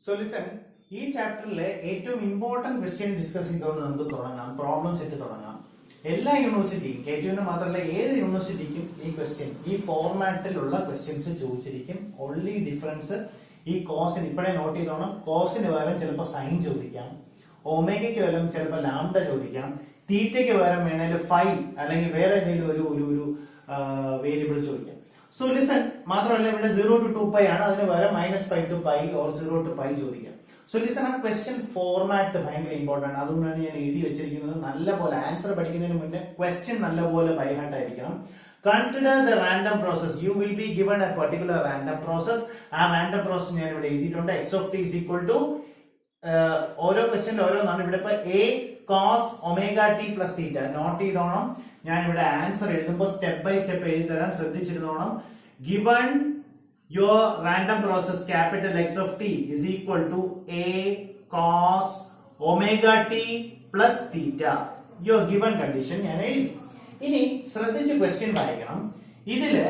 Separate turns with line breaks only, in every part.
So listen, ഈ ചാപ്റ്ററിലെ ഏറ്റവും important question discuss ചെയ്തുകൊണ്ട് നമുക്ക് തുടങ്ങാം. പ്രോബ്ലം സെറ്റ് തുടങ്ങാം. എല്ലാ യൂണിവേഴ്സിറ്റിയും, KTU മാത്രമല്ല ഏത് യൂണിവേഴ്സിറ്റിക്കും ഈ ക്വസ്റ്റ്യൻ ഈ ഫോർമാറ്റിലുള്ള ക്വസ്റ്റ്യൻസ് ചോദിച്ചിരിക്കും. ഓൺലി ഡിഫറൻസ് ഈ കോസിന് ഇപ്പോഴേ നോട്ട് ചെയ്തോണം. കോസിന് പകരം ചിലപ്പോൾ സൈൻ ചോദിക്കാം, ഒമേഗയ്ക്ക് പകരം ചിലപ്പോൾ ലാംഡ ചോദിക്കാം, തീറ്റയ്ക്ക് പകരം വേണേലും ഫൈ അല്ലെങ്കിൽ വേറെ ഏതെങ്കിലും ഒരു വേരിയബിൾ ചോദിക്കാം. സോ ലിസൺ, മാത്രമല്ല ഇവിടെ 0 to 2π ആണ്, അതിന് പകരം -π to π ഓർ 0 to π ചോദിക്കാം. സോ ലിസൺ, ആ ക്വസ്റ്റ്യൻ ഫോർമാറ്റ് ഭയങ്കര ഇമ്പോർട്ടന്റ് ആണ്. അതുകൊണ്ടാണ് ഞാൻ എഴുതി വെച്ചിരിക്കുന്നത്. നല്ലപോലെ ആൻസർ പഠിക്കുന്നതിന് മുന്നേ ക്വസ്റ്റ്യൻ നല്ലപോലെ ബൈഹാർട്ട് ആയിരിക്കണം. Consider the random process. You will be given a particular random process. ആ random process ഞാൻ ഇവിടെ എഴുതിയിട്ടുണ്ട്. x of t is equal to ഓരോ ക്വസ്റ്റ്യൻ ഓരോന്നാണ്. ഇവിടെ ഇപ്പൊ a cos omega t plus theta note ചെയ്തോണം. ഞാൻ ഇവിടെ ആൻസർ എഴുതുമ്പോൾ സ്റ്റെപ്പ് ബൈ സ്റ്റെപ്പ് എഴുതി തരാം, ശ്രദ്ധിച്ചിരുന്നോണം. Given your random process capital X of t is equal to a cos omega t plus theta. Your given condition ഞാൻ എഴുതി. ഇനി ശ്രദ്ധിച്ച് ക്വസ്റ്റ്യൻ വായിക്കണം. ഇതില്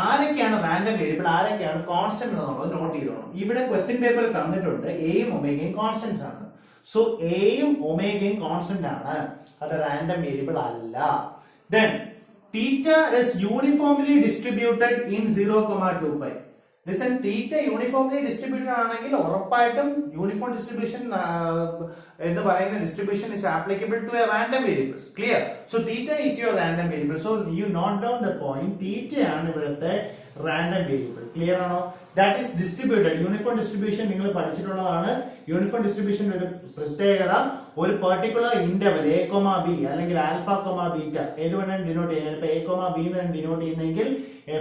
ആരൊക്കെയാണ് റാൻഡം വേരിയബിൾ, ആരൊക്കെയാണ് കോൺസ്റ്റന്റ് എന്നുള്ളത് നോട്ട് ചെയ്തോണം. ഇവിടെ ക്വസ്റ്റ്യൻ പേപ്പറിൽ തന്നിട്ടുണ്ട് എയും ഒമേഗയും കോൺസ്റ്റന്റ്സ് ആണ്. സോ എയും ഒമേഗയും കോൺസ്റ്റന്റ് ആണ്, അത് റാൻഡം വേരിയബിൾ അല്ല. Then theta is uniformly distributed in 0,2π. Listen, theta uniformly distributed ആണെങ്കിൽ ഉറപ്പായിട്ടും യൂണിഫോം ഡിസ്ട്രിബ്യൂഷൻ എന്ന് പറയുന്ന distribution is applicable to a random variable. Clear? So theta is your random variable. So you note down the point. Theta ആണ് ഇവിടുത്തെ random variable. Clear ആണോ? That is distributed. Uniform distribution നിങ്ങൾ പഠിച്ചിട്ടുള്ളതാണ്. Uniform ഡിസ്ട്രിബ്യൂഷന്റെ ഒരു പ്രത്യേകത, ഒരു particular interval a, b അല്ലെങ്കിൽ alpha, beta ഏത് വേണം ഡിനോട്ട് ചെയ്യാൻ. ഇപ്പൊ a, b എന്ന് ഡിനോട്ട് ചെയ്യുന്നെങ്കിൽ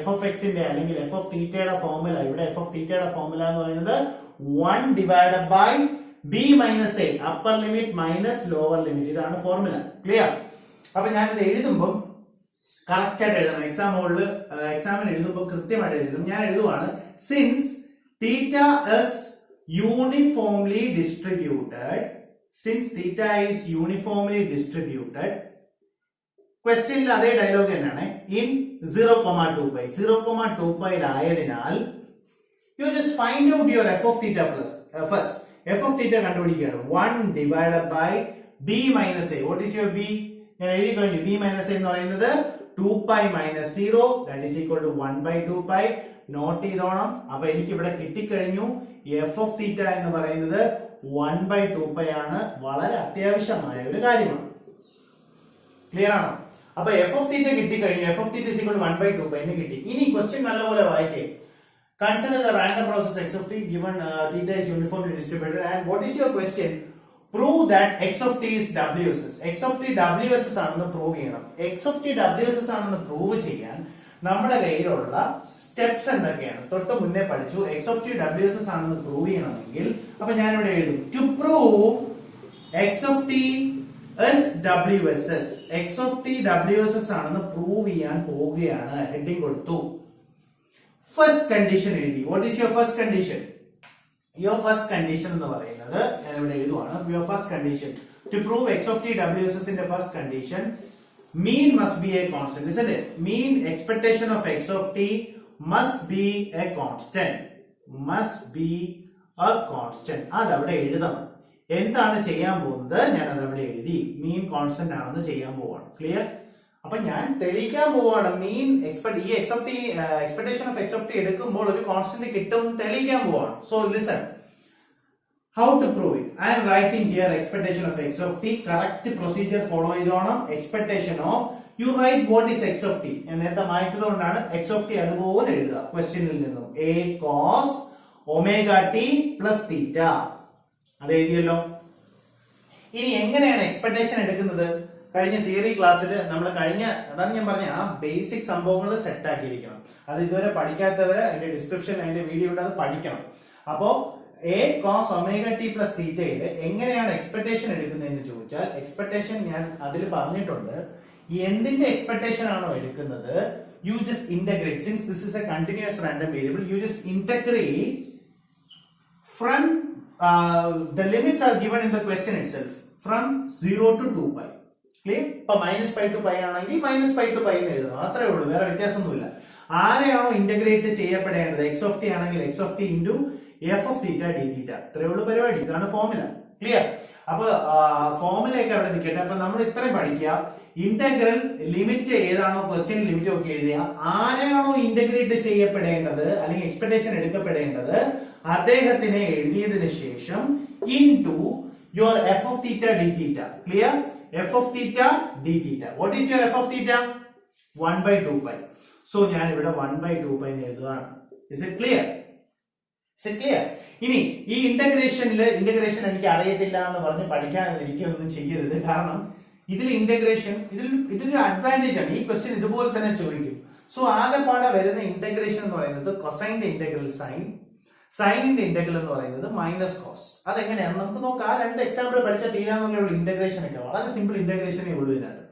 f of x ന്റെ അല്ലെങ്കിൽ f of തീറ്റയുടെ ഫോർമുല, ഇവിടെ f of തീറ്റയുടെ ഫോർമുല എന്ന് പറയുന്നത് 1 divided by b minus a, upper limit minus lower limit. ഇതാണ് ഫോർമുല. ക്ലിയർ? അപ്പൊ ഞാനിത് എഴുതുമ്പോൾ കറക്റ്റ് ആയിട്ട് എഴുതണം. എക്സാമിന് എഴുതുമ്പോൾ കൃത്യമായിട്ട് എഴുതണം. ഞാൻ എഴുതുവാണ്, since theta is uniformly distributed, since theta is uniformly distributed, ക്വസ്റ്റ്യനിൽ അതേ ഡയലോഗ് തന്നെയാണ്, in 0,2π 0,2π ആയതിനാൽ you just find out your f of theta plus first f of theta കണ്ടുപിടിക്കുകയാണ്. 1 divided by b minus a. What is your b? ഞാൻ എഴുതി കഴിഞ്ഞു. b minus a എന്ന് പറയുന്നത് 2π minus 0, that is equal to 1 by 2π. Not ചെയ്തോണം. അപ്പൊ എനിക്ക് ഇവിടെ കിട്ടിക്കഴിഞ്ഞു f of theta എന്ന് പറയുന്നത് 1 by 2π ആണ്. വളരെ അത്യാവശ്യമായ ഒരു കാര്യമാണ്. ക്ലിയർ ആണോ? അപ്പൊ f of theta കിട്ടിക്കഴിഞ്ഞു. f of theta is equal to 1 by 2π എന്ന് കിട്ടി. ഇനി ക്വസ്റ്റ്യൻ നല്ലപോലെ വായിച്ചേ. Consider the random process x of t given theta is uniformly distributed, and what is your question? Prove that x of t is WSS. x of t WSS ആണെന്ന് prove ചെയ്യണം. x of t WSS ആണെന്ന് prove ചെയ്യാൻ നമ്മുടെ കയ്യിലുള്ള steps എന്തൊക്കെയാണ്? തൊട്ട് മുന്നേ പഠിച്ചു. x of t WSS ആണെന്ന് പ്രൂവ് ചെയ്യണമെങ്കിൽ അപ്പൊ ഞാൻ ഇവിടെ എഴുതും, to prove x of t is WSS. x of t WSS ആണെന്ന് പ്രൂവ് ചെയ്യാൻ പോവുകയാണ്. ഹെഡിങ് കൊടുത്തു. ഫസ്റ്റ് കണ്ടീഷൻ എഴുതി. What is your first condition? Your first condition എന്ന് പറയുന്നത് ഞാൻ ഇവിടെ എഴുതുവാണ്. Your first condition to prove x of t WSS ന്റെ first condition, mean must be a constant, isn't it? Mean expectation of x of t must be a constant. Must be a constant. അത് അവിടെ എഴുതണം. എന്താണ് ചെയ്യാൻ പോകുന്നത്? ഞാൻ അത് അവിടെ എഴുതി. മീൻ കോൺസ്റ്റന്റ് ആണെന്ന് ചെയ്യാൻ പോവാണ്. ക്ലിയർ? അപ്പൊ ഞാൻ തെളിയിക്കാൻ പോവാണ്. മീൻ ഈ x of t expectation of x of t എടുക്കുമ്പോൾ ഒരു കോൺസ്റ്റന്റ് കിട്ടും തെളിയിക്കാൻ പോവാണ്. So listen, how to prove it? I am writing here expectation of x of t. Correct procedure follow ചെയ്തോണം. expectation of, you write what is x of t. ഞാൻ നേരത്തെ വായിച്ചതുകൊണ്ടാണ് x of t അതുപോലെ എഴുതുക. ക്വസ്റ്റ്യനിൽ നിന്നും a cos omega t plus theta അത് എഴുതിയല്ലോ. ഇനി എങ്ങനെയാണ് expectation എടുക്കുന്നത്? കഴിഞ്ഞ തിയറി ക്ലാസ്സിൽ നമ്മൾ അതാണ് ഞാൻ പറഞ്ഞ ആ ബേസിക് സംഭവങ്ങൾ സെറ്റ് ആക്കിയിരിക്കണം. അത് ഇതുവരെ പഠിക്കാത്തവരെ അതിന്റെ ഡിസ്ക്രിപ്ഷനിൽ അതിന്റെ വീഡിയോ ഉണ്ട്, അത് പഠിക്കണം. അപ്പോ a cos omega t plus theta എങ്ങനെയാണ് എക്സ്പെക്ടേഷൻ എടുക്കുന്നതെന്ന് ചോദിച്ചാൽ, എക്സ്പെക്ടേഷൻ ഞാൻ അതിൽ പറഞ്ഞിട്ടുണ്ട്. എന്തിന്റെ എക്സ്പെക്ടേഷൻ ആണോ എടുക്കുന്നത്, you just integrate. Since this is A continuous random variable, you just integrate from the limits are given in the question itself from 0 to 2π. Clear? ഇപ്പൊ -π to π ആണെങ്കിൽ -π to π എന്ന് എഴുതണം. അത്രേ ഉള്ളൂ, വേറെ വ്യത്യാസമൊന്നുമില്ല. ആരെയാണോ ഇന്റഗ്രേറ്റ് ചെയ്യപ്പെടേണ്ടത്, x of t ആണെങ്കിൽ x of t into F of theta D theta. ഇത്രയേ ഉള്ളൂ പരിപാടി. ഇതാണ് ഫോർമുല. ക്ലിയർ? അപ്പൊ ഫോർമുലയൊക്കെ അവിടെ നിൽക്കട്ടെ. അപ്പൊ നമ്മൾ ഇത്രയും പഠിക്കുക. ഇന്റഗ്രൽ ലിമിറ്റ് ഏതാണോ ക്വസ്റ്റ്യൻ ലിമിറ്റ് ഒക്കെ എഴുതുക. ആരാണോ ഇന്റഗ്രേറ്റ് ചെയ്യപ്പെടേണ്ടത് അല്ലെങ്കിൽ എക്സ്പെക്ടേഷൻ എടുക്കപ്പെടേണ്ടത് അദ്ദേഹത്തിനെ എഴുതിയതിനു ശേഷം into your F of theta D theta. Clear? F of theta D theta. What is your F of theta? 1/2π. So ഞാൻ ഇവിടെ 1/2π എന്ന് എഴുതുകയാണ്. Is it clear? ഇനി ഈ ഇന്റഗ്രേഷൻ എനിക്ക് അറിയത്തില്ല എന്ന് പറഞ്ഞ് പഠിക്കാനൊന്നും ചെയ്യരുത്. കാരണം ഇതിൽ ഇന്റഗ്രേഷൻ ഇതൊരു അഡ്വാൻറ്റേജ് ആണ്. ഈ ക്വസ്റ്റ്യൻ ഇതുപോലെ തന്നെ ചോദിക്കും. സോ ആകെപ്പാടെ വരുന്ന ഇന്റഗ്രേഷൻ എന്ന് പറയുന്നത് കൊസൈന്റെ ഇന്റഗ്രൽ സൈൻ, സൈനിന്റെ ഇന്റഗ്രൽ എന്ന് പറയുന്നത് മൈനസ് കോസ്. അതെങ്ങനെയാണ് നമുക്ക് നോക്കാം. ആ രണ്ട് എക്സാമ്പിൾ പഠിച്ചാൽ തീരാന്നുള്ള ഇന്റഗ്രേഷൻ ഒക്കെ വളരെ സിമ്പിൾ ഇന്റഗ്രേഷനേ ഉള്ളൂ ഇതിനകത്ത്.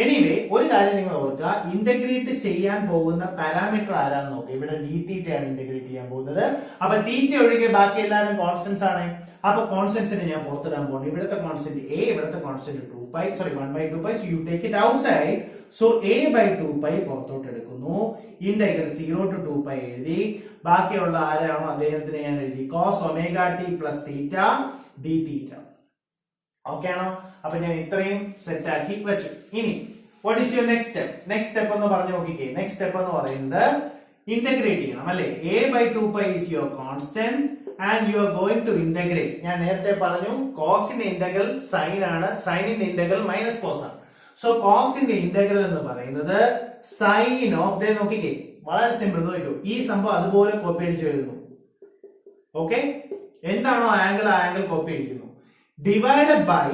എനിവേ ഒരു കാര്യം നിങ്ങൾ ഓർക്കുക, ഇന്റഗ്രേറ്റ് ചെയ്യാൻ പോകുന്ന പാരാമീറ്റർ ആരാന്ന് നോക്കുക. ഇവിടെ ഡി തീറ്റ ആണ് ഇന്റഗ്രേറ്റ് ചെയ്യാൻ പോകുന്നത്. അപ്പൊ തീറ്റ ഒഴികെ ബാക്കി എല്ലാവരും കോൺസ്റ്റന്റ്സ് ആണ്. അപ്പൊ കോൺസ്റ്റന്റ്സിനെ ഞാൻ പുറത്തിടാൻ പോകുന്നു. ഇവിടുത്തെ കോൺസ്റ്റന്റ് എ, ഇവിടുത്തെ constant 1/2π. So you take it outside. So a/2π പുറത്തോട്ട് എടുക്കുന്നു. ഇന്റഗ്രൽ 0 to 2π എഴുതി. ബാക്കിയുള്ള ആരാണോ അദ്ദേഹത്തിന് ഞാൻ എഴുതി cos ωt plus തീറ്റ ഡി തീറ്റ. ഓക്കെ ആണോ? അപ്പൊ ഞാൻ ഇത്രയും സെറ്റ് ആക്കി വെച്ചു. ഇനി what is your next step? Next step എന്ന് പറഞ്ഞു നോക്കിക്കേ. നെക്സ്റ്റ് സ്റ്റെപ്പ് എന്ന് പറയുന്നത് ഇന്റഗ്രേറ്റ് ചെയ്യണം അല്ലെ. a/2π is your constant and you are going to integrate. ഞാൻ നേരത്തെ പറഞ്ഞു കോസിന്റെ ഇന്റഗ്രൽ സൈൻ ആണ്, സൈനിന്റെ ഇന്റഗ്രൽ മൈനസ് കോസ് ആണ്. സോ കോസിന്റെ ഇന്റഗ്രൽ എന്ന് പറയുന്നത് സൈൻ ഓഫ് നോക്കിക്കേ, വളരെ സിമ്പിൾ. നോക്കൂ, ഈ സംഭവം അതുപോലെ കോപ്പി അടിച്ച് എഴുതുന്നു. ഓക്കെ, എന്താണോ ആംഗിൾ ആ ആംഗിൾ കോപ്പി അടിക്കുന്നു. ഡിവൈഡഡ് ബൈ,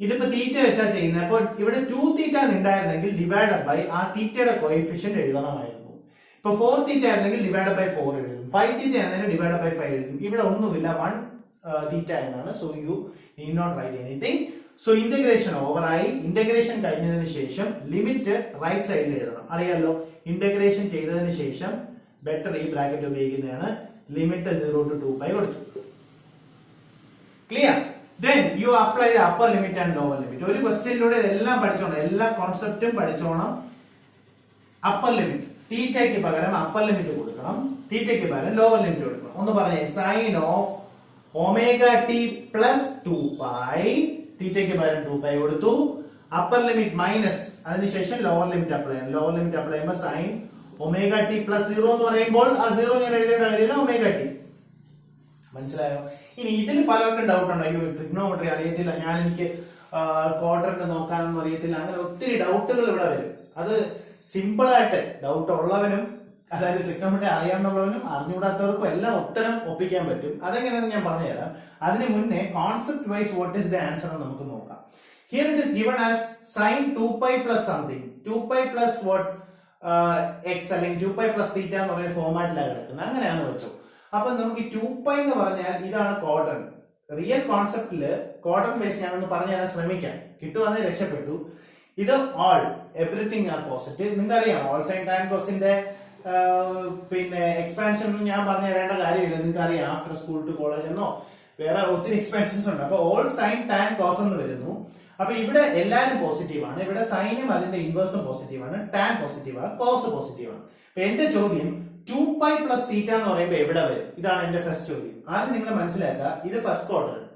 ഇതിപ്പോ തീറ്റ വെച്ചാ ചെയ്യുന്നത്. അപ്പോൾ ഇവിടെ 2 തീറ്റ ഉണ്ടായിരുന്നെങ്കിൽ ഡിവൈഡഡ് ബൈ ആ തീറ്റയുടെ കോഎഫിഷ്യന്റ് എഴുതണമായിരുന്നു. ഇപ്പൊ 4 തീറ്റ ആയിരുന്നെങ്കിൽ ഡിവൈഡഡ് ബൈ 4 എഴുതും. 5 തീറ്റ ആയിരുന്നെങ്കിൽ ഡിവൈഡഡ് ബൈ 5 എഴുതും. ഇവിടെ ഒന്നുമില്ല, 1 തീറ്റ എന്നാണ്. So you need not write anything. So integration ഓവറായി. ഇന്റഗ്രേഷൻ കഴിഞ്ഞതിന് ശേഷം ലിമിറ്റ് റൈറ്റ് സൈഡിൽ എഴുതണം. അറിയാലോ, ഇന്റഗ്രേഷൻ ചെയ്തതിന് ശേഷം ബെറ്റർ ഈ ബ്രാക്കറ്റ് ഉപയോഗിക്കുന്നതാണ്. ലിമിറ്റ് 0 to 2π കൊടുത്തു. Clear? Then you apply the upper limit and lower limit. ഒരു ക്വസ്റ്റ്യനിലൂടെ ഇതെല്ലാം പഠിച്ചോണം, എല്ലാ കോൺസെപ്റ്റും പഠിച്ചോണം. അപ്പർ ലിമിറ്റ് തീറ്റയ്ക്ക് പകരം അപ്പർ ലിമിറ്റ് കൊടുക്കണം, തീറ്റയ്ക്ക് പകരം ലോവർ ലിമിറ്റ് കൊടുക്കണം. ഒന്ന് പറഞ്ഞേ, സൈൻ ഓഫ് ωt പ്ലസ് 2π, തീറ്റയ്ക്ക് പകരം 2π കൊടുത്തു. അപ്പർ ലിമിറ്റ് മൈനസ്, അതിനുശേഷം ലോവർ ലിമിറ്റ് അപ്ലൈ ചെയ്യണം. ലോവർ ലിമിറ്റ് അപ്ലൈ ചെയ്യുമ്പോൾ സൈൻ ωt പ്ലസ് 0 എന്ന് പറയുമ്പോൾ ആ 0 ഞാൻ എഴുതേണ്ട കാര്യമില്ല, ωt. മനസ്സിലായോ? ഇനി ഇതിൽ പലർക്കും ഡൗട്ട് ഉണ്ട്. അയ്യോ, ട്രിഗ്നോമെട്രി അറിയത്തില്ല, എനിക്ക് ക്വാഡ്രന്റ് നോക്കാനൊന്നും അറിയത്തില്ല. അങ്ങനെ ഒത്തിരി ഡൗട്ടുകൾ ഇവിടെ വരും. അത് സിമ്പിൾ ആയിട്ട് ഡൗട്ട് ഉള്ളവനും, അതായത് ട്രിഗ്നോമെട്രി അറിയാവുന്നവനും അറിഞ്ഞുകൂടാത്തവർക്കും എല്ലാം ഉത്തരം ഒപ്പിക്കാൻ പറ്റും. അതെങ്ങനെയാണെന്ന് ഞാൻ പറഞ്ഞുതരാം. അതിന് മുന്നേ concept wise what is the answer എന്ന് നമുക്ക് നോക്കാം. Here it is given as sine 2π plus something, 2π plus what X, അല്ലെങ്കിൽ 2π പ്ലസ് തീറ്റ എന്ന് പറയുന്ന ഫോർമാറ്റിലാണ് കിടക്കുന്നത്. അങ്ങനെയാണെന്ന് വെച്ചോ. അപ്പൊ നമുക്ക് 2π എന്ന് പറഞ്ഞാൽ ഇതാണ് ക്വാഡ്രന്റ്. റിയൽ കോൺസെപ്റ്റില് ക്വാഡ്രന്റ് ബേസ് ഞാനൊന്ന് പറഞ്ഞു തരാൻ ശ്രമിക്കാം. കിട്ടുവാന്നേ രക്ഷപ്പെട്ടു. ഇത് ഓൾ എവറിത്തിങ് ആർ പോസിറ്റീവ്. നിങ്ങൾക്ക് അറിയാം ഓൾ സൈൻ ടാൻ കോസിന്റെ പിന്നെ എക്സ്പാൻഷൻ ഒന്നും ഞാൻ പറഞ്ഞു തരേണ്ട കാര്യമില്ല. നിങ്ങൾക്ക് അറിയാം, ആഫ്റ്റർ സ്കൂൾ ടു കോളേജ് എന്നോ വേറെ ഒത്തിരി എക്സ്പാൻഷൻസ് ഉണ്ട്. അപ്പൊ ഓൾ സൈൻ ടാൻ കോസ് എന്ന് വരുന്നു. അപ്പൊ ഇവിടെ എല്ലാവരും പോസിറ്റീവ് ആണ്. ഇവിടെ സൈനും അതിന്റെ ഇൻവേഴ്സും പോസിറ്റീവ് ആണ്, ടാൻ പോസിറ്റീവ് ആണ്, കോസ് പോസിറ്റീവ് ആണ്. അപ്പൊ എന്റെ ചോദ്യം 2π പ്ലസ് തീറ്റ എന്ന് പറയുമ്പോൾ എവിടെ വരും? ഇതാണ് എന്റെ ഫസ്റ്റ് ചോദ്യം. ആദ്യം നിങ്ങൾ മനസ്സിലാക്കുക, ഇത് ഫസ്റ്റ് ക്വാഡ്രന്റ്.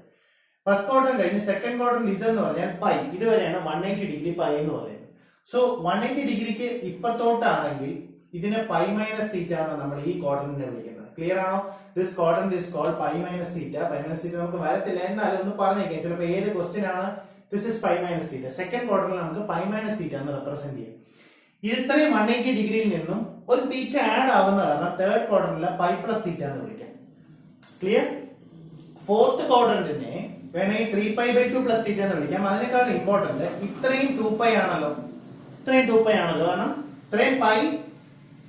ഫസ്റ്റ് ക്വാഡ്രന്റ് കഴിഞ്ഞ് സെക്കൻഡ് ക്വാഡ്രന്റ് ഇതെന്ന് പറഞ്ഞാൽ പൈ, ഇതുവരെയാണ് 180 ഡിഗ്രി പൈ എന്ന് പറയുന്നത്. സോ 180 ഡിഗ്രിക്ക് ഇപ്പത്തോട്ടാണെങ്കിൽ ഇതിനെ പൈ മൈനസ് തീറ്റ ആണ് നമ്മൾ ഈ ക്വാഡ്രന്റിനെ വിളിക്കുന്നത്. ക്ലിയർ ആണോ? This quadrant is called pi minus theta. Pi minus theta നമുക്ക് വരത്തില്ല, എന്നാലും ഒന്ന് പറഞ്ഞേക്കാം. ചിലപ്പോൾ ഏത് ക്വസ്റ്റ്യൻ ആണ് this is pi minus theta. Second ക്വാഡ്രന്റിൽ നമുക്ക് പൈ മൈനസ് തീറ്റ എന്ന് റെപ്രസെന്റ് ചെയ്യാം. ഇത് ഇത്രയും 180 ഡിഗ്രിയിൽ നിന്നും ഒരു തീറ്റ ആഡ് ആവുന്ന കാരണം തേർഡ് ക്വാഡ്രന്റിലെ പൈ പ്ലസ് തീറ്റ എന്ന് വിളിക്കാം. ക്ലിയർ? ഫോർത്ത് ക്വാഡ്രന്റിനെ വേണമെങ്കിൽ 3π/2 പ്ലസ് തീറ്റ എന്ന് വിളിക്കാം. അതിനേക്കാൾ ഇമ്പോർട്ടന്റ് ഇത്രയും 2π ആണല്ലോ, ഇത്രയും 2π ആണല്ലോ. കാരണം ഇത്രയും പൈ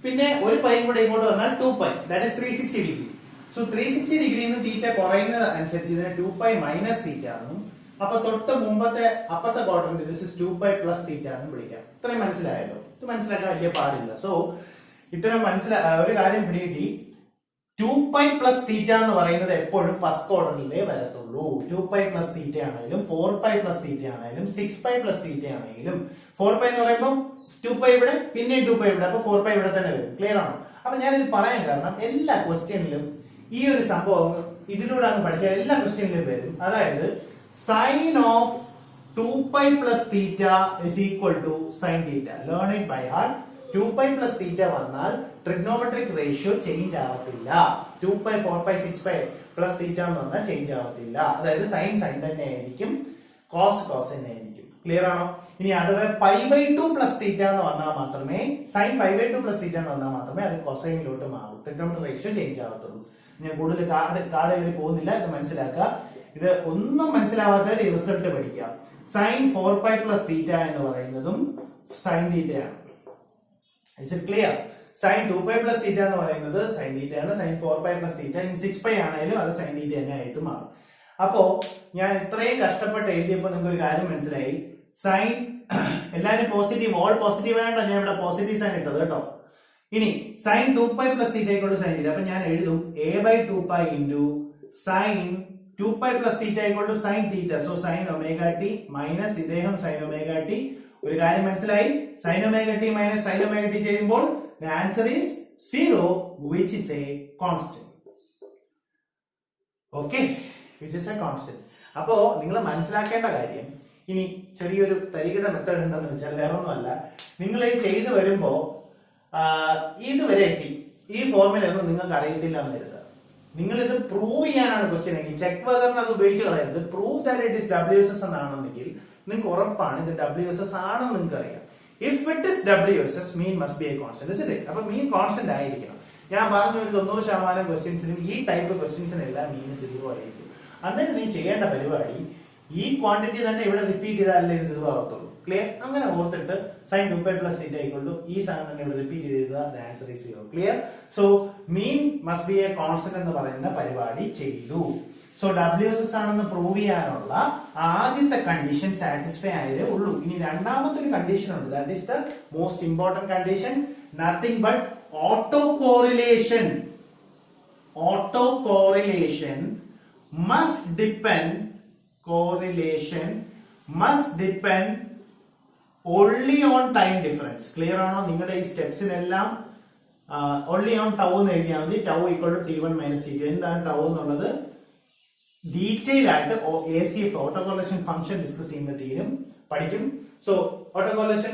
പിന്നെ ഒരു പൈയും കൂടെ ഇങ്ങോട്ട് വന്നാൽ 2π, ദാറ്റ് ഇസ് 360 ഡിഗ്രി. സോ 360 ഡിഗ്രിയിൽ നിന്ന് തീറ്റ കുറയുന്നത് അനുസരിച്ച് ഇതിനെ 2π മൈനസ് തീറ്റ എന്നും, അപ്പൊ തൊട്ട് മുമ്പത്തെ അപ്പത്തെ quadrant this is 2π plus theta എന്നും വിളിക്കാം. ഇത്രയും മനസ്സിലായല്ലോ? ഇത് മനസ്സിലാക്കാൻ വലിയ പാടില്ല. സോ ഇത്തരം ഒരു കാര്യം പിടികിട്ടി. 2π പ്ലസ് തീറ്റ എന്ന് പറയുന്നത് എപ്പോഴും ഫസ്റ്റ് ക്വാഡ്രന്റിലേ വരത്തുള്ളൂ. 2π പ്ലസ് തീറ്റ ആണെങ്കിലും 4π പ്ലസ് തീറ്റ ആണെങ്കിലും 6π പ്ലസ് തീറ്റ ആണെങ്കിലും 4π എന്ന് പറയുമ്പോൾ 2π ഇവിടെ, പിന്നെ 2π ഇവിടെ, അപ്പൊ 4π ഇവിടെ തന്നെ വരും. ക്ലിയർ ആണോ? അപ്പൊ ഞാനിത് പറയാൻ കാരണം എല്ലാ ക്വസ്റ്റ്യനിലും ഈ ഒരു സംഭവം ഇതിലൂടെ അങ്ങ് പഠിച്ചാൽ എല്ലാ ക്വസ്റ്റ്യനിലും വരും. അതായത് sign of 2π plus theta is equal to sin theta. Learn it by heart. 2π plus theta വന്നാൽ ട്രിഗ്നോമെട്രിക് റേഷ്യോ ചേഞ്ച് ആവത്തില്ല. 2π 4π 6π plus theta എന്ന് പറഞ്ഞാൽ ചേഞ്ച് ആവത്തില്ല. അതായത് സൈൻ സൈൻ തന്നെ ആയിരിക്കും, കോസ് കോസ് തന്നെ ആയിരിക്കും. ക്ലിയർ ആണോ? ഇനി അഥവാ π/2 plus theta എന്ന് വന്നാൽ മാത്രമേ സൈൻ π/2 plus theta എന്ന് വന്നാൽ മാത്രമേ അത് കൊസൈനിലോട്ട് മാറും, ട്രിഗ്നോമെട്രിക് റേഷ്യോ ചേഞ്ച് ആവത്തുള്ളൂ. ഞാൻ കൂടുതൽ കാട് കയറി പോകുന്നില്ല, ഇത് മനസ്സിലാക്കുക. ഇത് ഒന്നും മനസ്സിലാവാത്തവർ ഈ റിസൾട്ട് പഠിക്കുക. സൈൻ 4π plus theta എന്ന് പറയുന്നതും സൈൻ തീറ്റയാണ്. Is it clear? Sine 2π plus theta എന്ന് പറയുന്നത് സൈൻ തീറ്റയാണ്. സൈൻ 4π plus theta 6π ആണെങ്കിലും അത് സൈൻ തീറ്റ തന്നെ ആയിട്ട് മാറും. അപ്പോ ഞാൻ ഇത്രയും കഷ്ടപ്പെട്ട് എഴുതിയപ്പോൾ നിങ്ങൾക്ക് ഒരു കാര്യം മനസ്സിലായി. സൈൻ എല്ലാവരും പോസിറ്റീവ്, ഓൾ പോസിറ്റീവ് ആയിട്ടാണ് ഞാൻ ഇവിടെ പോസിറ്റീവ് സൈൻ ഇട്ടത് കേട്ടോ. ഇനി sine 2π plus theta = sine theta. അപ്പൊ ഞാൻ എഴുതും a/2π into sine 2π plus theta = sin theta. So sin omega t minus ഇദ്ദേഹം sin omega t. ഒരു കാര്യം മനസ്സിലായി, sin omega t minus sin omega t ചെയ്യുമ്പോൾ the answer is 0, which is a constant. Okay, which is a constant. അപ്പോ നിങ്ങൾ മനസ്സിലാക്കേണ്ട കാര്യം, ഇനി ചെറിയൊരു തരികിട മെത്തേഡ് എന്താന്ന് വെച്ചാൽ വേറെ ഒന്നുമല്ല, നിങ്ങൾ ഇത് ചെയ്തു വരുമ്പോ ഇതുവരെ എത്തി ഈ ഫോർമുല ഒന്നും നിങ്ങൾക്ക് അറിയത്തില്ല എന്ന് കരുതുക. നിങ്ങൾ ഇത് പ്രൂവ് ചെയ്യാനാണ് ക്വസ്റ്റ്യൻ എങ്കിൽ ചെക്ക് വെദറിന് അത് ഉപയോഗിച്ച് കളയരുത്. Prove that it is WSS എന്നാണെന്നെങ്കിൽ നിങ്ങൾക്ക് ഉറപ്പാണ് ഇത് WSS ആണെന്ന് നിങ്ങൾക്ക് അറിയാം. If it is WSS, mean must be a constant, is it? അപ്പൊ മീൻ കോൺസ്റ്റന്റ് ആയിരിക്കണം. ഞാൻ പറഞ്ഞ ഒരു 90% ക്വസ്റ്റ്യൻസിനും ഈ ടൈപ്പ് ക്വസ്റ്റ്യൻസിനെല്ലാം മീൻ 0 ആയിരിക്കും. അന്നേരം നീ ചെയ്യേണ്ട പരിപാടി ഈ ക്വാണ്ടിറ്റി തന്നെ ഇവിടെ റിപ്പീറ്റ് ചെയ്താലേ 0 ആവത്തുള്ളൂ. ക്ലിയർ? അങ്ങനെ ഓർത്തിട്ട് sin 2π plus theta ഈ സാധനം തന്നെ ഇവിടെ റിപ്പീറ്റ് ചെയ്താൽ the answer is 0. Clear? So mean must be a constant എന്ന് പറയുന്ന പരിപാടി ചെയ്തു. സോ WSS ആണെന്ന് പ്രൂവ് ചെയ്യാനുള്ള ആദ്യത്തെ കണ്ടീഷൻ സാറ്റിസ്ഫൈ ആയതേ ഉള്ളൂ. ഇനി രണ്ടാമത്തെ ഒരു കണ്ടീഷൻ ഉണ്ട്, that is the most important condition, nothing but auto correlation. Auto correlation must depend only on time difference. Clear ആണോ? നിങ്ങളുടെ ഈ സ്റ്റെപ്സിനെല്ലാം only on tau എന്ന് എഴുതിയാൽ മതി. tau = t1 - t2. എന്താണ് tau എന്നുള്ളത് ഡീറ്റെയിൽ ആയിട്ട് ACF auto correlation function discuss ചെയ്യുന്ന പഠിക്കും. So auto correlation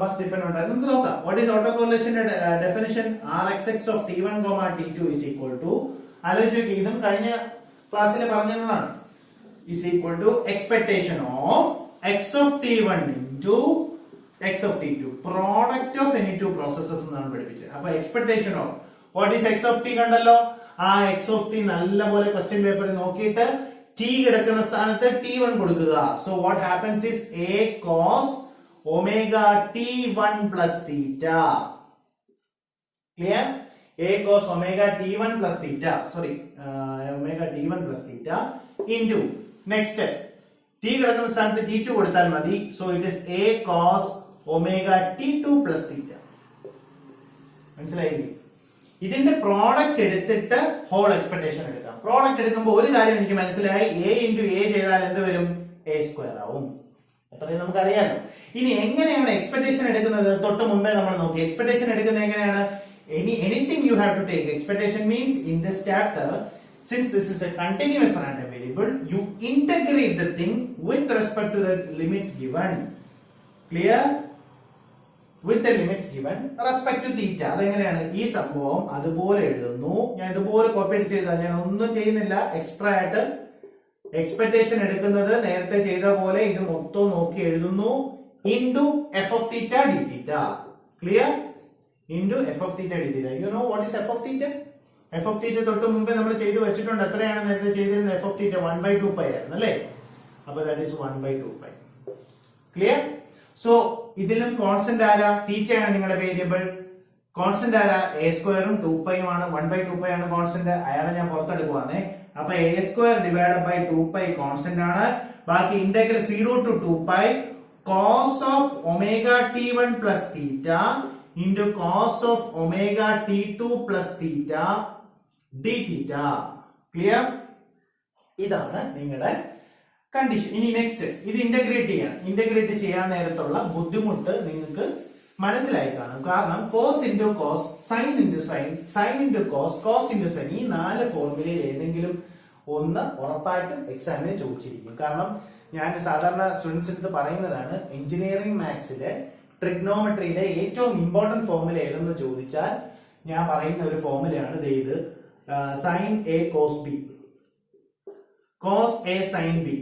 must depend on time. നമുക്ക് നോക്കാം. വാട്ട് ഈസ് ഓട്ടോ കോറിലേഷന്റെ definition? Rxx of t1, t2 is equal to, ആലോചിച്ച് നോക്കി, ഇതും കഴിഞ്ഞ ക്ലാസ്സിൽ പറഞ്ഞതാണ്, is equal to expectation of x of t1 into x of t2, product of any two processes എന്നാണ് പഠിപ്പിച്ചത്. അപ്പൊ expectation of what is x of t കണ്ടല്ലോ. ആ x of t നല്ലപോലെ ക്വസ്റ്റ്യൻ പേപ്പറിൽ നോക്കിയിട്ട് t കിടക്കുന്ന സ്ഥാനത്ത് t1 കൊടുക്കുക. So what happens is a cos omega t1 plus theta. Clear? a cos omega t1 plus theta, sorry, omega t1 plus theta into next t കിടക്കുന്ന സ്ഥാനത്ത് t2 കൊടുത്താൽ മതി. So it is a cos omega t2 plus theta. മനസ്സിലായില്ലേ? ഇതിന്റെ product എടുത്തിട്ട് whole expectation എടുക്കാം. Product എടുക്കുമ്പോൾ ഒരു കാര്യം എനിക്ക് മനസ്സിലായി, a into a ചെയ്താൽ എന്ത് വരും? a² ആവും. അത്രയും നമുക്ക് അറിയാലോ. ഇനി എങ്ങനെയാണ് എക്സ്പെക്ടേഷൻ എടുക്കുന്നത്? തൊട്ട് മുമ്പേ നമ്മൾ നോക്കി. എക്സ്പെക്ടേഷൻ എടുക്കുന്നത് എങ്ങനെയാണ്? Anything you have to take. Expectation means in this chapter, since this is a continuous random variable, you integrate the thing with respect to the limits given. Clear? With the limits given respect to theta. അതെങ്ങനെയാണ്? ഈ സംഭവം അതുപോലെ എഴുതുന്നു. ഞാൻ ഇതുപോലെ copy ചെയ്താൽ ഞാൻ ഒന്നും ചെയ്യുന്നില്ല. എക്സ്ട്രാ ആയിട്ട് എക്സ്പെക്ടേഷൻ എടുക്കുന്നത് നേരത്തെ ചെയ്ത പോലെ ഇത് മൊത്തം നോക്കി എഴുതുന്നു. into f of theta d theta. Clear? into f of theta d theta. You know what is f of theta? f of theta തൊട്ട് മുമ്പേ നമ്മൾ ചെയ്തു വെച്ചിട്ടുണ്ട്. എത്രയാണ് നേരത്തെ ചെയ്തിരുന്നത്? f of theta 1/2π ആയിരുന്നു അല്ലേ? അപ്പോൾ that is 1/2π. ക്ലിയർ? സോ ഇതിലും കോൺസ്റ്റന്റ് ആരാ? തീറ്റ ആണ് നിങ്ങളുടെ വേരിയബിൾ. കോൺസ്റ്റന്റ് ആരാ? a² ഉം 2π ആണ്. 1/2π ആണ് കോൺസ്റ്റന്റ്. അയാളെ ഞാൻ പുറത്തെടുക്കുവാണേ. അപ്പൊ a² / 2π കോൺസ്റ്റന്റ് ആണ്. ബാക്കി integral 0 to 2π cos of omega t1 plus theta into cos of omega t2 plus theta d theta. Clear? ഇതാണ് നിങ്ങളുടെ കണ്ടീഷൻ. ഇനി നെക്സ്റ്റ് ഇത് ഇന്റഗ്രേറ്റ് ചെയ്യാൻ നേരത്തുള്ള ബുദ്ധിമുട്ട് നിങ്ങൾക്ക് മനസ്സിലായി കാണും. കാരണം cos into cos, sine into sine, sine into cos, cos into sine, ഈ 4 ഫോർമുലയിൽ ഏതെങ്കിലും ഒന്ന് ഉറപ്പായിട്ടും എക്സാമിന് ചോദിച്ചിരിക്കും. കാരണം ഞാൻ സാധാരണ സ്റ്റുഡൻസിന് അടുത്ത് പറയുന്നതാണ്, എഞ്ചിനീയറിംഗ് മാത്സിലെ ട്രിഗ്നോമെട്രിയിലെ ഏറ്റവും ഇമ്പോർട്ടന്റ് ഫോർമുല ഏതെന്ന് ചോദിച്ചാൽ ഞാൻ പറയുന്ന ഒരു ഫോർമുലയാണ് ഇത്. Sine A cos B, cos A sine B,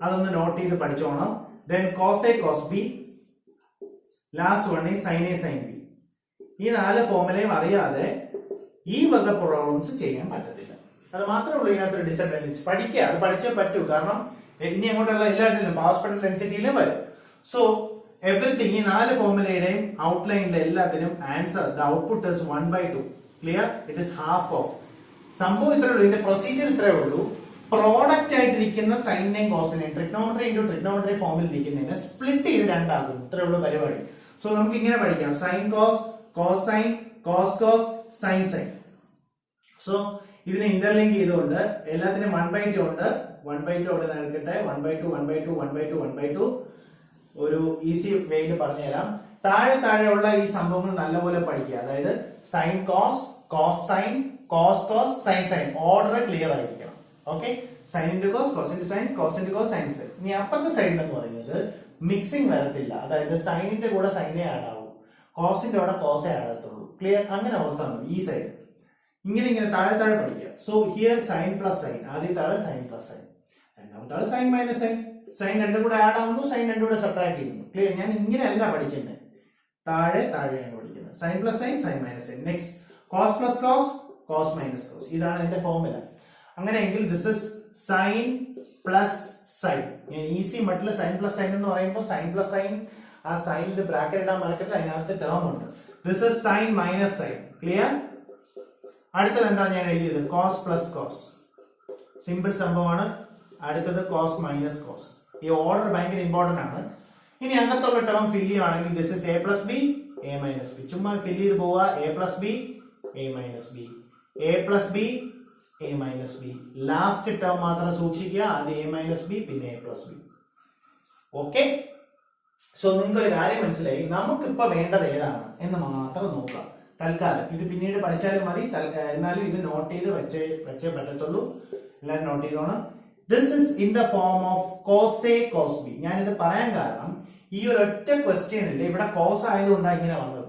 അതൊന്ന് നോട്ട് ചെയ്ത് പഠിച്ചോണം. Then cos A cos B, last one is sine A sine B. ഈ 4 ഫോർമുലയും അറിയാതെ ഈ വക പ്രോബ്ലംസ് ചെയ്യാൻ പറ്റത്തില്ല. അത് മാത്രമേ ഉള്ളൂ ഇതിനകത്തൊരു ഡിസഡ്വാൻറ്റേജ്. പഠിക്കുക, അത് പഠിച്ചേ പറ്റൂ. കാരണം ഇനി അങ്ങോട്ടുള്ള എല്ലാത്തിലും ഹോസ്പിറ്റൽ ഡെൻസിറ്റിയിലും വരും. സോ എവറിത്തിങ്, ഈ 4 ഫോർമുലയുടെയും ഔട്ട്ലൈനിലെ എല്ലാത്തിനും answer the output is 1/2. Clear? It is half of. സംഭവം ഇത്രേ ഉള്ളൂ, ഇതിന്റെ പ്രൊസീജിയർ ഇത്രേ ഉള്ളൂ. പ്രോഡക്റ്റ് ആയിട്ടിരിക്കുന്ന സൈനിനെയും കോസിനെയും ട്രിഗ്നോമെട്രി ഇൻറ്റു ട്രിഗ്നോമെട്രി ഫോമിൽ ഇരിക്കുന്നതിനെ സ്പ്ലിറ്റ് ചെയ്ത് രണ്ടാകും. ഇത്രേ ഉള്ളൂ പരിപാടി. സോ നമുക്ക് ഇങ്ങനെ പഠിക്കാം: sine cos, cos sine, cos cos, sine sine. So ഇതിനെ ഇന്റർലിങ്ക് ചെയ്തുകൊണ്ട് എല്ലാത്തിനും 1/2 ഉണ്ട്. 1/2 അവിടെ നടക്കട്ടെ. 1/2 1/2 1/2 1/2 ഒരു ഈസി വേയിൽ പറഞ്ഞുതരാം. താഴെയുള്ള ഈ സംഭവങ്ങൾ നല്ലപോലെ പഠിക്കുക. അതായത് sine cos, cos sine, cos cos, sine sine. Order clear ആയിരിക്കണം. Okay, sine into cos, cos into sine, cos into cos, sine sine. ഇനി അപ്പുറത്തെ സൈഡിൽ എന്ന് പറയുന്നത് മിക്സിംഗ് വരത്തില്ല. അതായത് സൈനിന്റെ കൂടെ സൈനെ ആഡ് ആവും, കോസിന്റെ കൂടെ കോസേ ആഡ് ആകത്തുള്ളൂ. ക്ലിയർ? അങ്ങനെ ഓർത്താൽ മതി. ഈ സൈഡ് ഇങ്ങനെ താഴെ പഠിക്കുക. So here sine plus sine, ആദ്യത്തെ ആള് സൈൻ പ്ലസ് സൈൻ, രണ്ടാമത്തെ ആള് സൈൻ മൈനസ് സൈൻ. സൈൻ രണ്ടും കൂടെ ആഡ് ആവുന്നു, സൈൻ രണ്ടും കൂടെ സബ്ട്രാക്ട് ചെയ്യുന്നു. ക്ലിയർ? ഞാൻ ഇങ്ങനെയല്ല പഠിക്കുന്നത്, താഴെയാണ് പഠിക്കുന്നത്. Sine plus sine, sine minus sine. Next cos plus cos, cos minus cos. ഇതാണ് എന്റെ ഫോർമുല. അങ്ങനെയെങ്കിൽ this is sine plus sine. ഞാൻ ഈസി മട്ടിൽ സൈൻ പ്ലസ് സൈൻ എന്ന് പറയുമ്പോൾ സൈൻ പ്ലസ് സൈൻ, ആ സൈനിന്റെ ബ്രാക്കറ്റ് ഇടാൻ മറക്കരുത്, അതിനകത്ത് ടേം ഉണ്ട്. This is sine minus sine. Clear? അടുത്തത് എന്താ ഞാൻ എഴുതിയത്? Cos plus cos. സിമ്പിൾ സംഭവമാണ്. അടുത്തത് കോസ് മൈനസ് കോസ്. ഈ ഓർഡർ ഭയങ്കര ഇമ്പോർട്ടന്റ് ആണ്. ഇനി അകത്തുള്ള ടേം ഫില്ല് ചെയ്യുവാണെങ്കിൽ this is A plus B, A minus B. ചുമ്മാ ഫില്ല് ചെയ്ത് പോവുക. A plus B, A minus B, A plus B, A minus B. Last term മാത്രം സൂക്ഷിക്കുക. ആദ്യം എ മൈനസ് ബി, പിന്നെ A plus B. Okay, so നിങ്ങൾക്ക് ഒരു കാര്യം മനസ്സിലായി. നമുക്കിപ്പോ വേണ്ടത് ഏതാണ് എന്ന് മാത്രം നോക്കാം തൽക്കാലം. ഇത് പിന്നീട് പഠിച്ചാലും മതി. എന്നാലും ഇത് നോട്ട് ചെയ്ത് വെച്ചേ പറ്റത്തുള്ളൂ. എല്ലാവരും നോട്ട് ചെയ്തോണം. This is in the form of cos A cos B. ഞാനിത് പറയാൻ കാരണം ഈ ഒരു ഒറ്റ ക്വസ്റ്റ്യനിൽ ഇവിടെ കോസ് ആയതുകൊണ്ടാണ് ഇങ്ങനെ വന്നത്.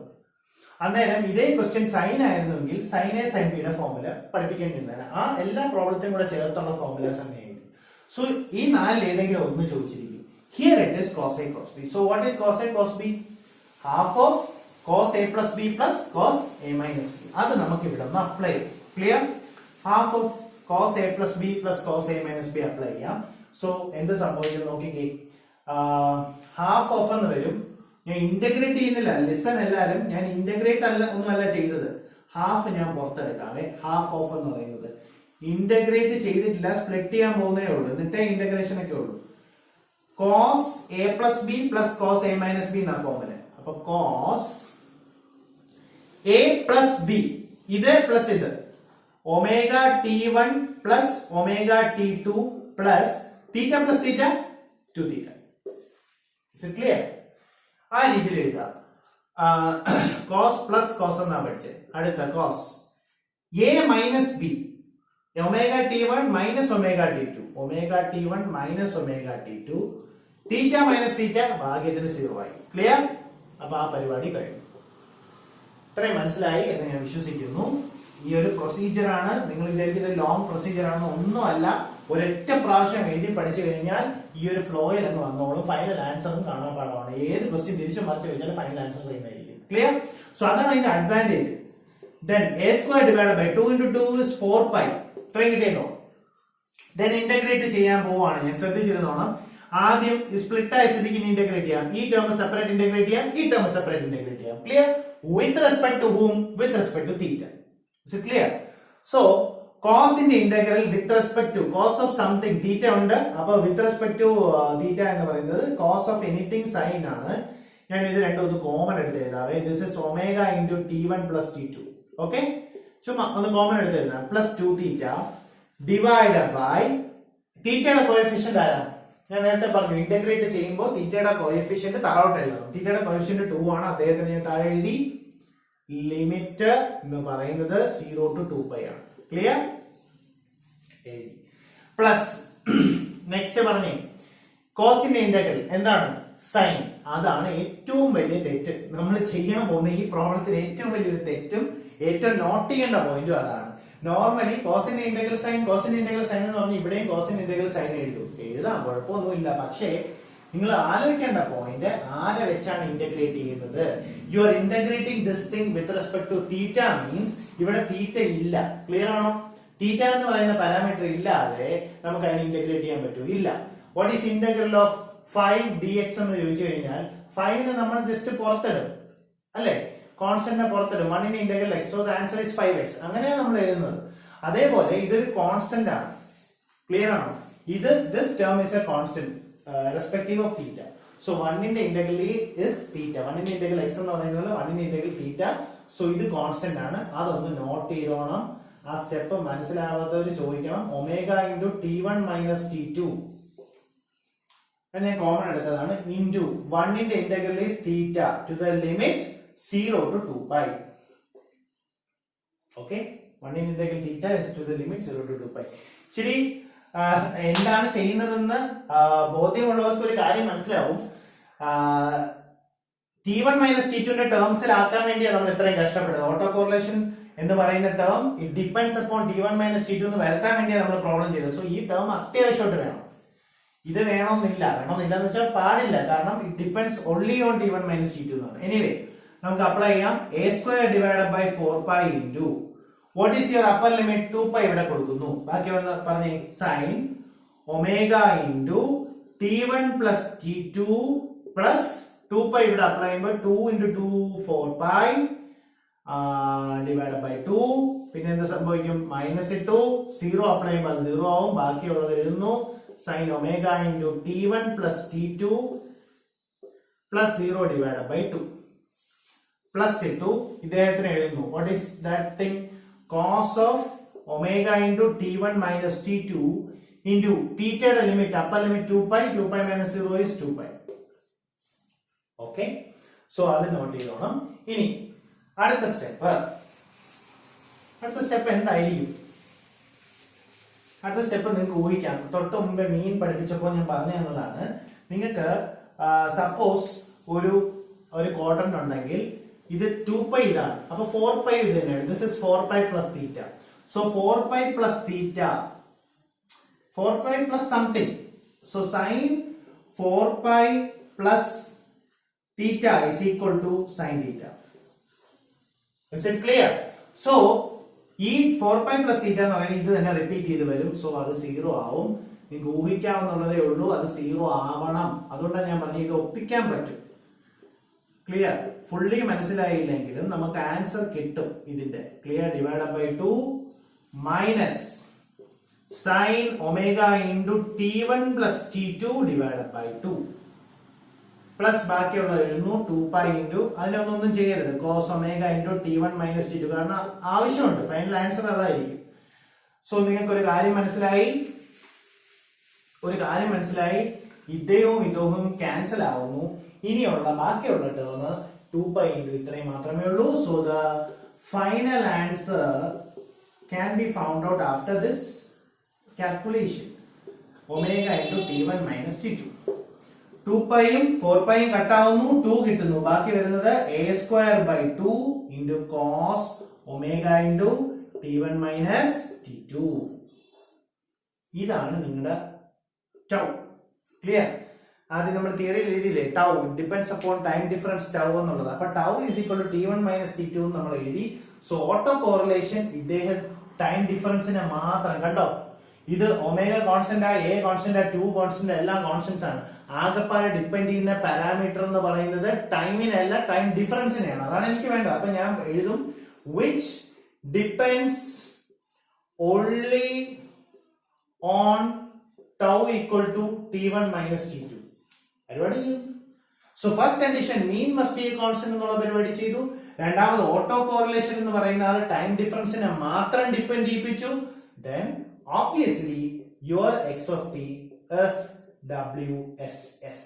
അന്നേരം ഇതേ ക്വസ്റ്റ്യൻ സൈൻ ആയിരുന്നെങ്കിൽ സൈൻ എ സൈൻ ബിയുടെ ഫോർമുല പഠിപ്പിക്കേണ്ടിരുന്നേനെ. ആ എല്ലാ പ്രോബ്ലത്തെയും കൂടെ ചേർത്തുള്ള ഫോർമുലാസ് തന്നെയുണ്ട്. സോ ഈ 4 ഏതെങ്കിലും ഒന്ന് ചോദിച്ചിരിക്കും. Here it is cos A cos B. So what is cos A cos B? Half of cos a plus b plus cos a minus b. അത് നമുക്ക് ഇവിടെ ഒന്ന് അപ്ലൈ ചെയ്യാം. Clear? Half of cos a plus b plus cos a minus b apply ചെയ്യാം. So എന്ത് സംഭവിക്കും നോക്കിക്കേ. Half of എന്ന് വരും. ഞാൻ ഇന്റഗ്രേറ്റ് ചെയ്യുന്നില്ല, ലിസൺ എല്ലാവരും. ഞാൻ ഇന്റഗ്രേറ്റ് ഒന്നുമല്ല ചെയ്തത്. ഹാഫ് ഞാൻ പുറത്തെടുക്കാവേ. ഹാഫ് ഓഫ് എന്ന് പറയുന്നത് ഇന്റഗ്രേറ്റ് ചെയ്തിട്ടില്ല, സ്പ്ലിറ്റ് ചെയ്യാൻ പോകുന്നേ ഉള്ളൂ. എന്നിട്ടേ ഇന്റഗ്രേഷൻ ഒക്കെ ഉള്ളൂ. cos a plus b plus cos a minus b എന്ന ഫോർമുല. അപ്പൊ cos a plus b, ഇത് പ്ലസ് ഇത്, omega t1 plus omega t2 plus theta plus theta 2 theta. Clear? ആ രീതിയിൽ എഴുതാം. കോസ് പ്ലസ് കോസ് എന്നാ പഠിച്ചത്. അടുത്ത cos a minus b, omega t1 minus omega t2, omega t1 minus omega t2, theta minus theta ഭാഗ്യത്തിന് 0 ആയി. Clear? അപ്പൊ ആ പരിപാടി കഴിഞ്ഞു. ഇത്രയും മനസ്സിലായി എന്ന് ഞാൻ വിശ്വസിക്കുന്നു. ഈ ഒരു പ്രൊസീജിയറാണ്. നിങ്ങൾ വിചാരിക്കുന്നത് ലോങ് പ്രൊസീജിയർ ആണെന്ന് ഒന്നുമല്ല. ഒരൊറ്റ പ്രാവശ്യം എഴുതി പഠിച്ചു കഴിഞ്ഞാൽ ഈ ഒരു ഫ്ലോയിൽ അങ്ങ് വന്നോളും. ഫൈനൽ ആൻസറും കാണാൻ പാടാണ്. ഏത് ക്വസ്റ്റ്യൻ തിരിച്ചു മറിച്ച് വെച്ചാൽ ഫൈനൽ ആൻസർ ചെയ്യുന്നതായിരിക്കും. ക്ലിയർ? സോ അതാണ് അതിന്റെ advantage. Then a square divided by 2 into 2 is 4pi. ഇത്രയും കിട്ടിയല്ലോ. ദെൻ ഇന്റഗ്രേറ്റ് ചെയ്യാൻ പോവാണ്. ഞാൻ ശ്രദ്ധിച്ചിരുന്നോണം. ആദ്യം സ്പ്ലിറ്റ് ആയ സ്ഥിതിക്ക് ഇന്റഗ്രേറ്റ് ചെയ്യാം. ഈ ടേം സെപ്പറേറ്റ് ഇന്റഗ്രേറ്റ് ചെയ്യാം, ഈ ടേം സെപ്പറേറ്റ് ഇന്റഗ്രേറ്റ് ചെയ്യാം. Clear? With respect to whom? With respect to theta. Is it clear? So cos in the integral with respect to cos of something തീറ്റ ഉണ്ട്. അപ്പൊ with respect to തീറ്റ എന്ന് പറയുന്നത് cos of anything sin ആണ്. ഞാൻ ഇത് രണ്ടും ഒന്ന് കോമൺ എടുത്ത് എഴുതാവേ. This is omega into t1 plus t2. Okay, ചുമ്മാ ഒന്ന് കോമൺ എടുത്ത് എഴുതാം. പ്ലസ് 2 തീറ്റ ഡിവൈഡഡ് ബൈ തീറ്റയുടെ കോഎഫിഷ്യന്റ് ആരാ? ഞാൻ നേരത്തെ പറഞ്ഞു ഇന്റഗ്രേറ്റ് ചെയ്യുമ്പോൾ തീറ്റയുടെ കോഎഫിഷ്യന്റ് താഴോട്ട് എഴുതണം. തീറ്റയുടെ കോഎഫിഷ്യന്റ് 2 ആണ്, അദ്ദേഹത്തിന് ഞാൻ താഴെ എഴുതി. ലിമിറ്റ് എന്ന് പറയുന്നത് 0 to 2π ആണ്. ക്ലിയർ? എഴുതി. പ്ലസ് നെക്സ്റ്റ് പറഞ്ഞേ കോസിന്റെ ഇന്റഗ്രൽ എന്താണ്? സൈൻ. അതാണ് ഏറ്റവും വലിയ തെറ്റ് നമ്മൾ ചെയ്യാൻ പോകുന്ന ഈ പ്രോബ്ലത്തിൽ. ഏറ്റവും വലിയൊരു തെറ്റും ഏറ്റവും നോട്ട് ചെയ്യേണ്ട പോയിന്റും അതാണ്. നോർമലി കോസിന്റെ ഇന്റഗ്രൽ സൈൻ എന്ന് പറഞ്ഞാൽ ഇവിടെയും കോസിന്റെ ഇന്റഗ്രൽ സൈൻ എഴുതാം, കുഴപ്പമൊന്നുമില്ല. പക്ഷേ നിങ്ങൾ ആലോചിക്കേണ്ട പോയിന്റ് ആരെ വെച്ചാണ് ഇന്റഗ്രേറ്റ് ചെയ്യുന്നത്. You are integrating this thing with respect to theta means ഇവിടെ തീറ്റ ഇല്ല. ക്ലിയർ ആണോ? തീറ്റ എന്ന് പറയുന്ന പാരാമീറ്റർ ഇല്ലാതെ നമുക്ക് അതിനെ ഇന്റഗ്രേറ്റ് ചെയ്യാൻ പറ്റൂ? ഇല്ല. What is integral of 5 dx എന്ന് ചോദിച്ചു കഴിഞ്ഞാൽ 5നെ നമ്മൾ ജസ്റ്റ് പുറത്തിടും അല്ലെ, കോൺസ്റ്റന്റിനെ പുറത്തിടും. 1 integral x, so the answer is 5x. അങ്ങനെയാണ് നമ്മൾ എഴുതുന്നത്. അതേപോലെ ഇതൊരു കോൺസ്റ്റന്റ് ആണ്. ക്ലിയർ ആണോ? This term is a constant respective of theta. So 1ന്റെ ഇന്റഗ്രൽ ഈസ് തീറ്റ. 1ന്റെ ഇന്റഗ്രൽ x എന്ന് പറയുന്നത് 1ന്റെ ഇന്റഗ്രൽ തീറ്റ. സോ ഇത് കോൺസ്റ്റന്റ് ആണ്. അതൊന്ന് നോട്ട് ചെയ്തോണം. ആ സ്റ്റെപ്പ് മനസ്സിലാവാത്തവർ ചോദിക്കണം. Omega into t1 minus t2 ഞാൻ കോമൺ എടുത്തതാണ്. ഇൻറ്റു 1ന്റെ integral is theta to the limit 0 to 2π. Okay, 1ന്റെ integral theta to the limit 0 to 2π. ശരി, എന്താണ് ചെയ്യുന്നതെന്ന് ബോധ്യമുള്ളവർക്ക് ഒരു കാര്യം മനസ്സിലാവും. t1 മൈനസ് t2ന്റെ ടേംസിലാക്കാൻ വേണ്ടിയാണ് നമ്മൾ ഇത്രയും കഷ്ടപ്പെടുന്നത്. ഓട്ടോ കോറിലേഷൻ എന്ന് പറയുന്ന term it depends upon t1 minus t2 എന്ന് വരുത്താൻ വേണ്ടിയാണ് നമ്മൾ പ്രോബ്ലം ചെയ്തത്. സോ ഈ ടേം അത്യാവശ്യമായിട്ട് വേണം. ഇത് വേണമെന്നില്ല എന്ന് വെച്ചാൽ പാടില്ല. കാരണം it depends only on t1 minus t2 എന്നാണ്. എനിവേ നമുക്ക് അപ്ലൈ ചെയ്യാം. a² divided by 4π into what is your upper limit? 2π ഇവിടെ കൊടുക്കുന്നു. ബാക്കി വന്ന് പറഞ്ഞേ sine omega into t1 plus t2 plus 2π ഇവിടെ അപ്ലൈ ചെയ്യുമ്പോൾ 2 ഇൻറ്റു 2 4π ഡിവൈഡ് ബൈ 2. പിന്നെ എന്ത് സംഭവിക്കും? മൈനസ് ഇട്ടു. 0 അപ്ലൈ ചെയ്യുമ്പോൾ 0 ആവും. ബാക്കിയുള്ളത് എഴുതുന്നു. Sine omega into t1 plus t2 plus 0 divide by 2 plus ഇട്ടു. ഇദ്ദേഹത്തിന് എഴുതുന്നു. What is that thing? Cos of omega into t1 minus t2 into തീറ്റയുടെ ലിമിറ്റ് അപ്പർ ലിമിറ്റ് 2π മൈനസ് 0 ഈസ് 2π. ഓക്കെ, സോ അത് നോട്ട് ചെയ്തോണം. ഇനി അടുത്ത സ്റ്റെപ്പ് എന്തായിരിക്കും? അടുത്ത സ്റ്റെപ്പ് നിങ്ങൾക്ക് ഊഹിക്കാം. തൊട്ട് മുമ്പേ മീൻ പഠിപ്പിച്ചപ്പോൾ ഞാൻ പറഞ്ഞു തന്നതാണ്. നിങ്ങൾക്ക് സപ്പോസ് ഒരു ക്വാഡ്രന്റ് ഉണ്ടെങ്കിൽ ഇത് 2π ഇതാണ്, അപ്പൊ 4π ഇത് തന്നെയാണ്. This is 4π plus theta. So 4π plus theta, 4π plus something. So sine 4π plus theta is equal to sine theta. Is it clear? So ഈ 4π പ്ലസ് തീറ്റ എന്ന് പറയുന്നത് ഇത് തന്നെ റിപ്പീറ്റ് ചെയ്ത് വരും. സോ അത് 0 ആവും. നിങ്ങൾക്ക് ഊഹിക്കാവുന്നുള്ളതേ ഉള്ളൂ, അത് 0 ആവണം. അതുകൊണ്ടാണ് ഞാൻ പറഞ്ഞത് ഇത് ഒപ്പിക്കാൻ പറ്റും. ക്ലിയർ? ഫുള്ളി മനസ്സിലായില്ലെങ്കിലും നമുക്ക് ആൻസർ കിട്ടും ഇതിന്റെ. Clear? Divide by 2 minus sine omega into t1 plus t2 divide by 2 plus ബാക്കിയുള്ളത് എഴുതുന്നു 2π ഇൻറ്റു അതിനൊന്നും ചെയ്യരുത് cos omega into t1 minus t2, കാരണം ആവശ്യമുണ്ട്. ഫൈനൽ ആൻസർ അതായിരിക്കും. സോ നിങ്ങൾക്ക് ഒരു കാര്യം മനസ്സിലായി, ഇദ്ദേഹവും ക്യാൻസൽ ആവുന്നു. ഇനിയുള്ള ബാക്കിയുള്ള ടേം 2π ഇൻറ്റു ഇത്രയും മാത്രമേ ഉള്ളൂ. So the final answer can be found out after this calculation. Omega into t1 minus t2. 2πയും 4πയും കട്ടാവുന്നു, 2 കിട്ടുന്നു. ബാക്കി വരുന്നത് a² by 2 into cos omega into t1 minus t2. ഇതാണ് നിങ്ങളുടെ ടൗ. ക്ലിയർ? ആദ്യം നമ്മൾ തിയറിയിൽ എഴുതിയില്ലേ tau depends upon time difference tau എന്നുള്ളത്. അപ്പൊ tau is equal to t1 minus t2 എന്ന് നമ്മൾ എഴുതി. സോ ഓട്ടോ കോറിലേഷൻ ഇദ്ദേഹം ടൈം ഡിഫറൻസിനെ മാത്രം കണ്ടോ. ഇത് ഒമേഗ കോൺസ്റ്റന്റ് ആ, എ കോൺസ്റ്റന്റ് ആ, 2 കോൺസ്റ്റന്റ് എല്ലാം കോൺസ്റ്റന്റ്സ് ആണ്. ആകെപ്പാടെ ഡിപ്പെൻഡ് ചെയ്യുന്ന പാരാമീറ്റർ എന്ന് പറയുന്നത് ടൈമിനല്ല, ടൈം ഡിഫറൻസിനെയാണ്. അതാണ് എനിക്ക് വേണ്ടത്. അപ്പൊ ഞാൻ എഴുതും which depends only on tau equal to t1 minus t2. പരിപാടി ചെയ്യും. So first condition mean must be a constant എന്നുള്ള പരിപാടി ചെയ്തു. രണ്ടാമത് ഓട്ടോ കോറിലേഷൻ എന്ന് പറയുന്ന ആൾ ടൈം ഡിഫറൻസിനെ മാത്രം ഡിപ്പെൻഡ് ചെയ്യിപ്പിച്ചു. Then obviously your x of t is WSS.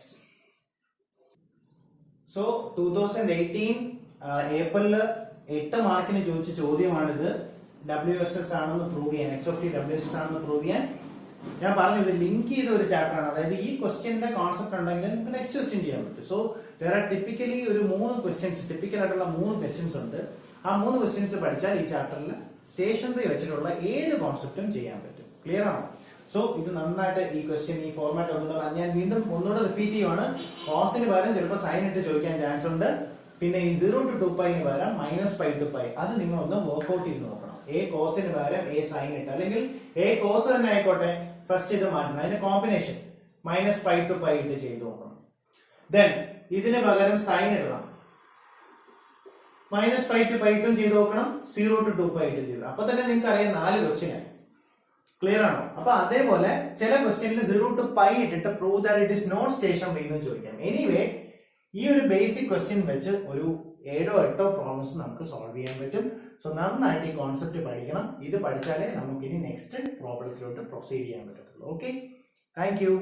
So 2018 April 8 മാർക്കിന് ചോദിച്ച ചോദ്യമാണിത്. WSS ആണെന്ന് പ്രൂവ് ചെയ്യാൻ, എക്സ് ഓഫ് ടി WSS ആണെന്ന് പ്രൂവ് ചെയ്യാൻ ഞാൻ പറഞ്ഞു ഇത് ലിങ്ക് ചെയ്ത ഒരു ചാപ്റ്റർ ആണ്. അതായത് ഈ ക്വസ്റ്റ്യന്റെ കോൺസെപ്റ്റ് ഉണ്ടെങ്കിൽ നമുക്ക് നെക്സ്റ്റ് ക്വസ്റ്റ്യൻ ചെയ്യാൻ പറ്റും. സോ ദർ ആർ ടിപ്പിക്കലി ഒരു 3 ക്വസ്റ്റ്യൻസ്, ടിപ്പിക്കൽ ആയിട്ടുള്ള 3 ക്വസ്റ്റ്യൻസ് ഉണ്ട്. ആ 3 ക്വസ്റ്റ്യൻസ് പഠിച്ചാൽ ഈ ചാപ്റ്ററിൽ സ്റ്റേഷനറി വെച്ചിട്ടുള്ള ഏത് കോൺസെപ്റ്റും ചെയ്യാൻ പറ്റും. ക്ലിയർ ആണോ? സോ ഇത് നന്നായിട്ട് ഈ ക്വസ്റ്റ്യൻ ഈ ഫോർമാറ്റ് ഒന്നുകൂടെ ഞാൻ വീണ്ടും ഒന്നുകൂടെ റിപ്പീറ്റ് ചെയ്യുവാണ്. കോസിന് പകരം ചിലപ്പോൾ സൈൻ ഇട്ട് ചോദിക്കാൻ ചാൻസ് ഉണ്ട്. പിന്നെ ഈ 0 to 2π പകരം -π to π അത് നിങ്ങൾ ഒന്ന് വർക്ക്ഔട്ട് ചെയ്ത് നോക്കണം. എ കോസിന് പകരം എ സൈൻ ഇട്ട്, അല്ലെങ്കിൽ എ കോസ് തന്നെ ആയിക്കോട്ടെ, ഫസ്റ്റ് ഇത് മാറ്റണം. അതിന്റെ കോമ്പിനേഷൻ -π to π ഇട്ട് ചെയ്ത് നോക്കണം. ദെൻ ഇതിന് പകരം സൈൻ ഇടണം, -π to π ഇട്ടും ചെയ്ത് നോക്കണം, 0 to 2π ഇട്ടും ചെയ്തു. അപ്പൊ തന്നെ നിങ്ങൾക്ക് അറിയാം 4 ക്വസ്റ്റ്യൻ ആയി. ക്ലിയർ ആണോ? അപ്പൊ അതേപോലെ ചില ക്വസ്റ്റ്യനിൽ 0 to π ഇട്ടിട്ട് prove that it is not stationary എന്ന് ചോദിക്കാം. എനിവേ ഈ ഒരു ബേസിക് ക്വസ്റ്റ്യൻ വെച്ച് ഒരു 7-8 പ്രോബ്ലംസ് നമുക്ക് സോൾവ് ചെയ്യാൻ പറ്റും. സോ നന്നായിട്ട് ഈ കോൺസെപ്റ്റ് പഠിക്കണം. ഇത് പഠിച്ചാലേ നമുക്ക് ഇനി നെക്സ്റ്റ് പ്രോബ്ലത്തിലോട്ട് പ്രൊസീഡ് ചെയ്യാൻ പറ്റത്തുള്ളൂ. Okay, thank you.